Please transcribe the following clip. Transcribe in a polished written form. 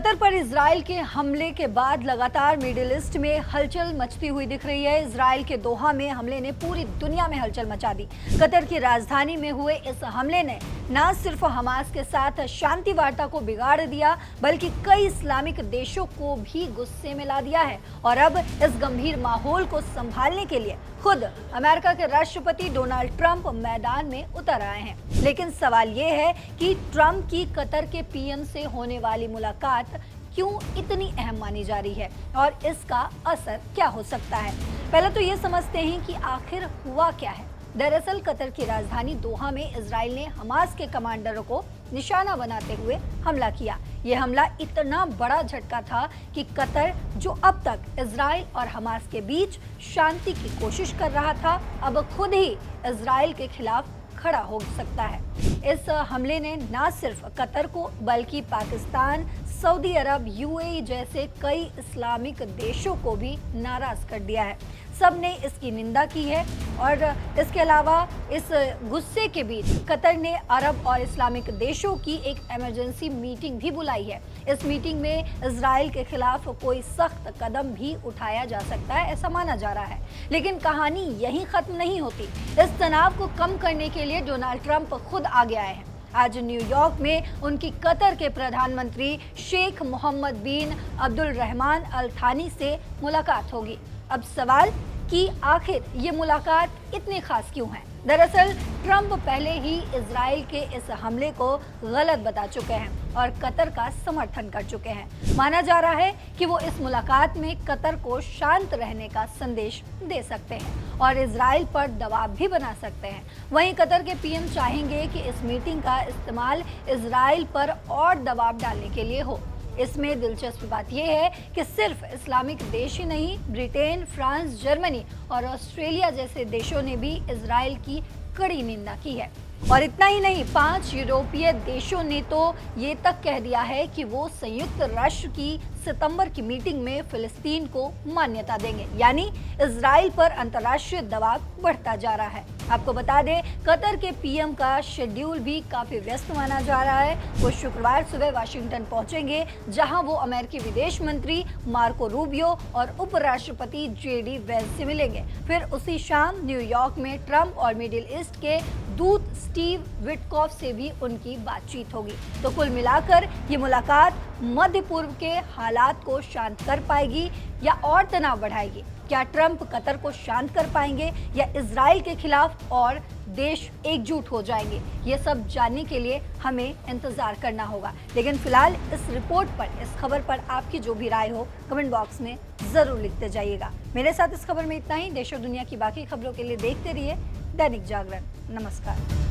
Qatar पर Israel के हमले के बाद लगातार मिडिल ईस्ट में हलचल मचती हुई दिख रही है। इजराइल के दोहा में हमले ने पूरी दुनिया में हलचल मचा दी। कतर की राजधानी में हुए इस हमले ने न सिर्फ हमास के साथ शांति वार्ता को बिगाड़ दिया, बल्कि कई इस्लामिक देशों को भी गुस्से में ला दिया है। और अब इस गंभीर माहौल को संभालने के लिए खुद अमेरिका के राष्ट्रपति डोनाल्ड ट्रंप मैदान में उतर आए हैं। लेकिन सवाल ये है कि ट्रंप की कतर के पीएम से होने वाली मुलाकात क्यों इतनी अहम मानी जा रही है और इसका असर क्या हो सकता है। पहले तो ये समझते हैं कि आखिर हुआ क्या है। दरअसल कतर की राजधानी दोहा में इजराइल ने हमास के कमांडरों को निशाना बनाते हुए हमला किया। यह हमला इतना बड़ा झटका था कि कतर, जो अब तक इजराइल और हमास के बीच शांति की कोशिश कर रहा था, अब खुद ही इजराइल के खिलाफ खड़ा हो सकता है। इस हमले ने न सिर्फ कतर को बल्कि पाकिस्तान, सऊदी अरब, यूएई जैसे कई इस्लामिक देशों को भी नाराज कर दिया है। सब ने इसकी निंदा की है और इसके अलावा इस गुस्से के बीच कतर ने अरब और इस्लामिक देशों की एक इमरजेंसी मीटिंग भी बुलाई है। इस मीटिंग में इजराइल के खिलाफ कोई सख्त कदम भी उठाया जा सकता है, ऐसा माना जा रहा है। लेकिन कहानी यहीं खत्म नहीं होती। इस तनाव को कम करने के लिए डोनाल्ड ट्रंप खुद आगे आए हैं। आज न्यूयॉर्क में उनकी कतर के प्रधानमंत्री शेख मोहम्मद बिन अब्दुलरहमान अल थानी से मुलाकात होगी। अब सवाल कि आखिर ये मुलाकात इतनी खास क्यों है। दरअसल ट्रंप पहले ही इजराइल के इस हमले को गलत बता चुके हैं और कतर का समर्थन कर चुके हैं। माना जा रहा है कि वो इस मुलाकात में कतर को शांत रहने का संदेश दे सकते हैं और इजराइल पर दबाव भी बना सकते हैं। वहीं कतर के पीएम चाहेंगे कि इस मीटिंग का इस्तेमाल इजराइल पर और दबाव डालने के लिए हो। इसमें दिलचस्प बात यह है कि सिर्फ इस्लामिक देश ही नहीं, ब्रिटेन, फ्रांस, जर्मनी और ऑस्ट्रेलिया जैसे देशों ने भी इजराइल की कड़ी निंदा की है। और इतना ही नहीं, 5 यूरोपीय देशों ने तो ये तक कह दिया है कि वो संयुक्त राष्ट्र की सितंबर की मीटिंग में फिलिस्तीन को मान्यता देंगे। यानी इजराइल पर अंतर्राष्ट्रीय दबाव बढ़ता जा रहा है। आपको बता दें, कतर के पीएम का शेड्यूल भी काफी व्यस्त माना जा रहा है। वो शुक्रवार सुबह वाशिंगटन पहुंचेंगे, जहां वो अमेरिकी विदेश मंत्री मार्को रूबियो और उपराष्ट्रपति जेडी वेंस से मिलेंगे। फिर उसी शाम न्यूयॉर्क में ट्रंप और मिडिल ईस्ट के दूत स्टीव विटकॉफ से भी उनकी बातचीत होगी। तो कुल मिलाकर ये मुलाकात मध्य पूर्व के हालात को शांत कर पाएगी या और तनाव बढ़ाएगी। क्या ट्रंप कतर को शांत कर पाएंगे या इजराइल के खिलाफ और देश एकजुट हो जाएंगे? ये सब जानने के लिए हमें इंतजार करना होगा। लेकिन फिलहाल इस रिपोर्ट पर, इस खबर पर आपकी जो भी राय हो कमेंट बॉक्स में जरूर लिखते जाइएगा। मेरे साथ इस खबर में इतना ही। देश और दुनिया की बाकी खबरों के लिए देखते रहिए दैनिक जागरण। नमस्कार।